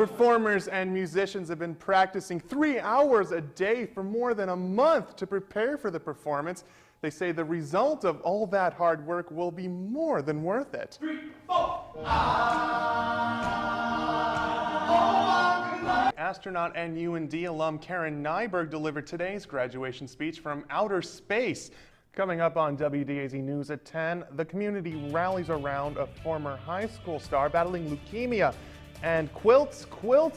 Performers and musicians have been practicing 3 hours a day for more than a month to prepare for the performance. They say the result of all that hard work will be more than worth it. 3, 4. Astronaut and UND alum Karen Nyberg delivered today's graduation speech from outer space. Coming up on WDAZ News at 10, the community rallies around a former high school star battling leukemia. And quilts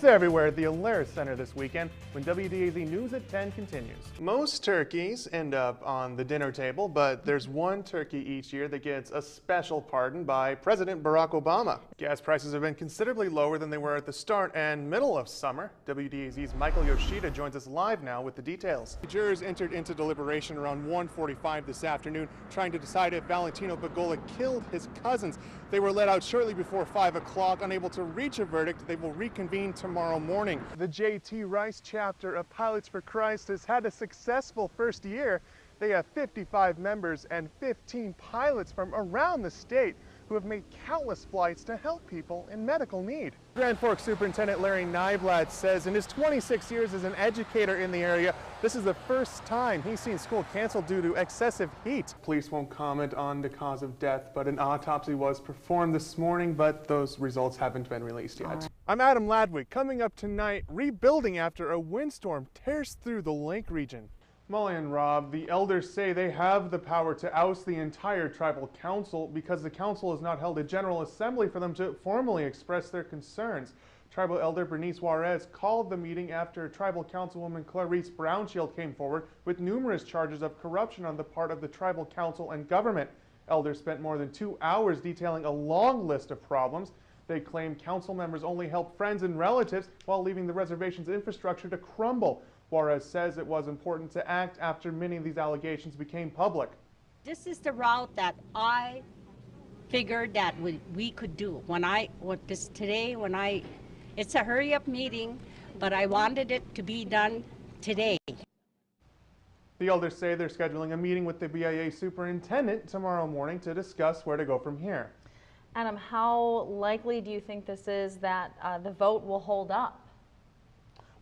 everywhere at the Alaris Center this weekend when WDAZ News at 10 continues. Most turkeys end up on the dinner table, but there's one turkey each year that gets a special pardon by President Barack Obama. Gas prices have been considerably lower than they were at the start and middle of summer. WDAZ's Michael Yoshida joins us live now with the details. Jurors entered into deliberation around 1:45 this afternoon, trying to decide if Valentino Pagola killed his cousins. They were let out shortly before 5 o'clock, unable to reach a verdict. They will reconvene tomorrow morning. The J.T. Rice chapter of Pilots for Christ has had a successful first year. They have 55 members and 15 pilots from around the state who have made countless flights to help people in medical need. Grand Forks Superintendent Larry Nyblad says in his 26 years as an educator in the area, this is the first time he's seen school canceled due to excessive heat. Police won't comment on the cause of death, but an autopsy was performed this morning, but those results haven't been released yet. I'm Adam Ladwig. Coming up tonight, rebuilding after a windstorm tears through the lake region. Molly and Rob, the elders say they have the power to oust the entire tribal council because the council has not held a general assembly for them to formally express their concerns. Tribal elder Bernice Juarez called the meeting after tribal councilwoman Clarice Brownshield came forward with numerous charges of corruption on the part of the tribal council and government. Elders spent more than 2 hours detailing a long list of problems. They claim council members only help friends and relatives while leaving the reservation's infrastructure to crumble. Juarez says it was important to act after many of these allegations became public. This is the route that I figured that we could do. It's a hurry up meeting, but I wanted it to be done today. The elders say they're scheduling a meeting with the BIA superintendent tomorrow morning to discuss where to go from here. Adam, how likely do you think this is that the vote will hold up?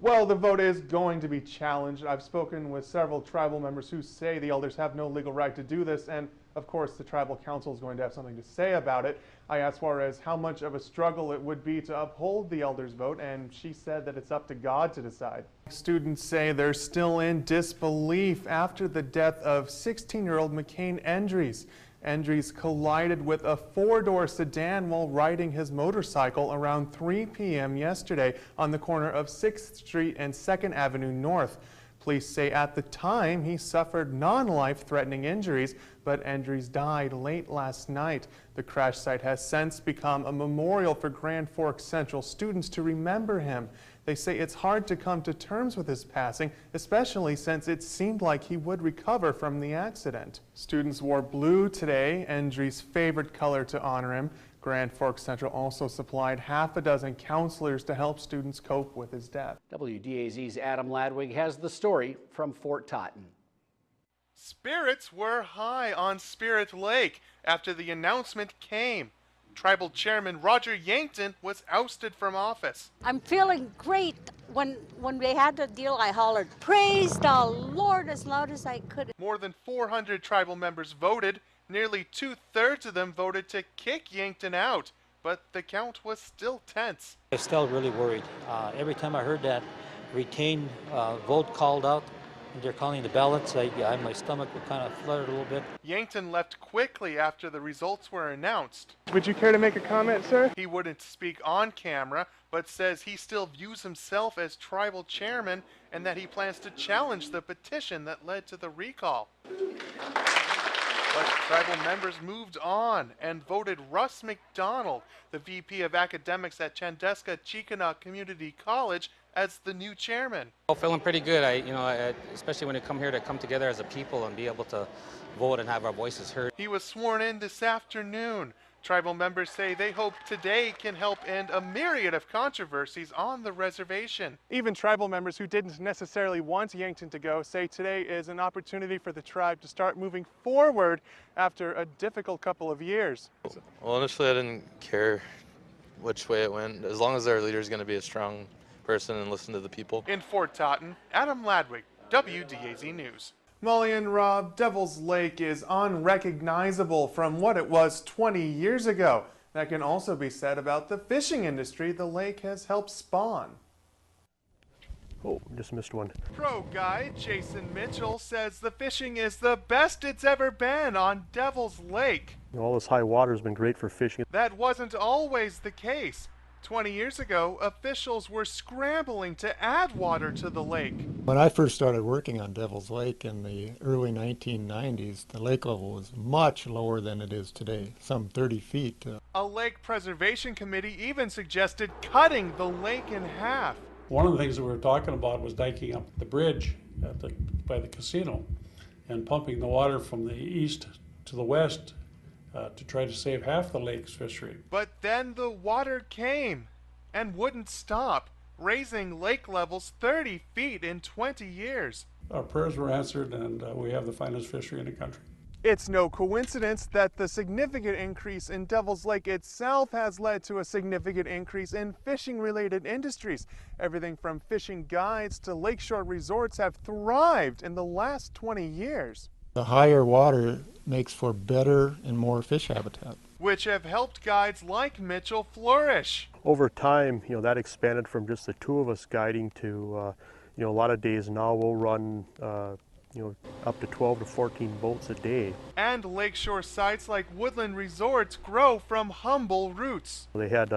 Well, the vote is going to be challenged. I've spoken with several tribal members who say the elders have no legal right to do this, and of course the tribal council is going to have something to say about it. I asked Juarez how much of a struggle it would be to uphold the elders' vote, and she said that it's up to God to decide. Students say they're still in disbelief after the death of 16-year-old McCain Endries. Endries collided with a 4-door sedan while riding his motorcycle around 3 p.m. yesterday on the corner of 6th Street and 2nd Avenue North. Police say at the time he suffered non-life-threatening injuries, but Endries died late last night. The crash site has since become a memorial for Grand Forks Central students to remember him. They say it's hard to come to terms with his passing, especially since it seemed like he would recover from the accident. Students wore blue today, Endries' favorite color, to honor him. Grand Forks Central also supplied half a dozen counselors to help students cope with his death. WDAZ's Adam Ladwig has the story from Fort Totten. Spirits were high on Spirit Lake after the announcement came. Tribal Chairman Roger Yankton was ousted from office. I'm feeling great. When they had the deal, I hollered, "Praise the Lord," as loud as I could. More than 400 tribal members voted. Nearly 2/3 of them voted to kick Yankton out, but the count was still tense. I'm still really worried. Every time I heard that retain vote called out, they're calling the ballots, my stomach would kind of flutter a little bit. Yankton left quickly after the results were announced. Would you care to make a comment, sir? He wouldn't speak on camera, but says he still views himself as tribal chairman and that he plans to challenge the petition that led to the recall. But tribal members moved on and voted Russ McDonald, the VP of Academics at Chandeska Chicana Community College, as the new chairman. I'm feeling pretty good. Especially when you come here to come together as a people and be able to vote and have our voices heard. He was sworn in this afternoon. Tribal members say they hope today can help end a myriad of controversies on the reservation. Even tribal members who didn't necessarily want Yankton to go say today is an opportunity for the tribe to start moving forward after a difficult couple of years. Well, initially I didn't care which way it went, as long as our leader is going to be a strong person and listen to the people. In Fort Totten, Adam Ladwig, WDAZ News. Molly and Rob, Devil's Lake is unrecognizable from what it was 20 years ago. That can also be said about the fishing industry the lake has helped spawn. Oh, just missed one. Pro guide Jason Mitchell says the fishing is the best it's ever been on Devil's Lake. All this high water has been great for fishing. That wasn't always the case. 20 years ago, officials were scrambling to add water to the lake. When I first started working on Devil's Lake in the early 1990s, the lake level was much lower than it is today, some 30 feet. A lake preservation committee even suggested cutting the lake in half. One of the things that we were talking about was diking up the bridge by the casino and pumping the water from the east to the west to try to save half the lake's fishery. But then the water came and wouldn't stop, raising lake levels 30 feet in 20 years. Our prayers were answered, and we have the finest fishery in the country. It's no coincidence that the significant increase in Devil's Lake itself has led to a significant increase in fishing-related industries. Everything from fishing guides to lakeshore resorts have thrived in the last 20 years. The higher water makes for better and more fish habitat, which have helped guides like Mitchell flourish. Over time, that expanded from just the two of us guiding to, a lot of days now we'll run, up to 12 to 14 boats a day. And lakeshore sites like Woodland Resorts grow from humble roots. They had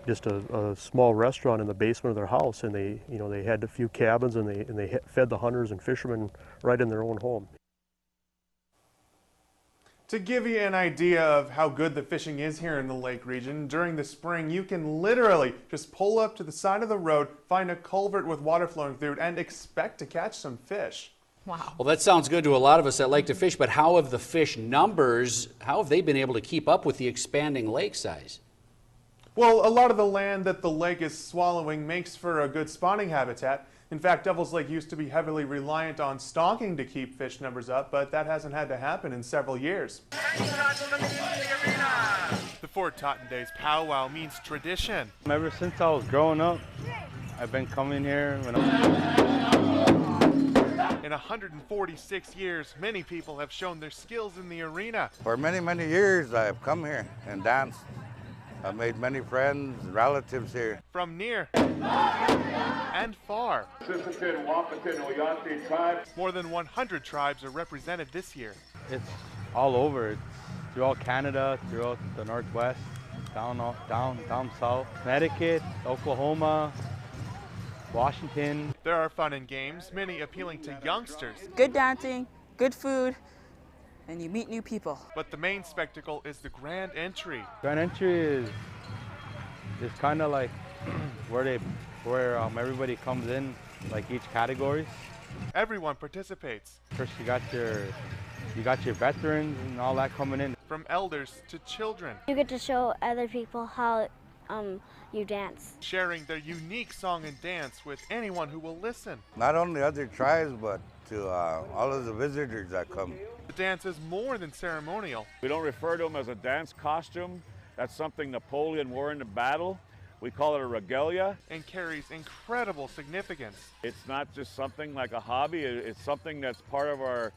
just a small restaurant in the basement of their house, and they had a few cabins, and they fed the hunters and fishermen right in their own home. To give you an idea of how good the fishing is here in the lake region, during the spring you can literally just pull up to the side of the road, find a culvert with water flowing through it, and expect to catch some fish. Wow. Well, that sounds good to a lot of us that like to fish, but how have the fish numbers, how have they been able to keep up with the expanding lake size? Well, a lot of the land that the lake is swallowing makes for a good spawning habitat. In fact, Devil's Lake used to be heavily reliant on stocking to keep fish numbers up, but that hasn't had to happen in several years. The Fort Totten Days powwow means tradition. Ever since I was growing up, I've been coming here. In 146 years, many people have shown their skills in the arena. For many, many years, I've come here and danced. I've made many friends, relatives here. From near and far. More than 100 tribes are represented this year. It's all over. It's throughout Canada, throughout the Northwest, down south, Connecticut, Oklahoma, Washington. There are fun and games, many appealing to youngsters. Good dancing, good food, and you meet new people. But the main spectacle is the grand entry. Grand entry is kind of like where everybody comes in, like each category. Everyone participates. First, you got your veterans and all that coming in. From elders to children. You get to show other people how you dance. Sharing their unique song and dance with anyone who will listen. Not only other tribes, but to all of the visitors that come. The dance is more than ceremonial. We don't refer to them as a dance costume. That's something Napoleon wore in the battle. We call it a regalia. And carries incredible significance. It's not just something like a hobby, it's something that's part of our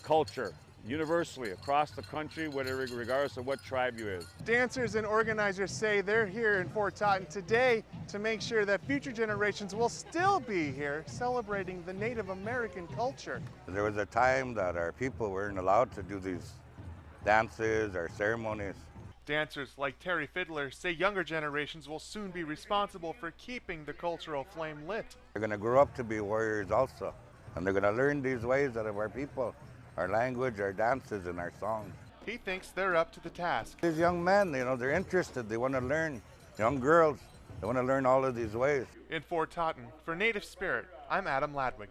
culture, universally, across the country, regardless of what tribe you is. Dancers and organizers say they're here in Fort Totten today to make sure that future generations will still be here celebrating the Native American culture. There was a time that our people weren't allowed to do these dances or ceremonies. Dancers like Terry Fiddler say younger generations will soon be responsible for keeping the cultural flame lit. They're going to grow up to be warriors also, and they're going to learn these ways out of our people, our language, our dances, and our songs. He thinks they're up to the task. These young men, they're interested, they want to learn. Young girls, they want to learn all of these ways. In Fort Totten, for Native Spirit, I'm Adam Ladwig.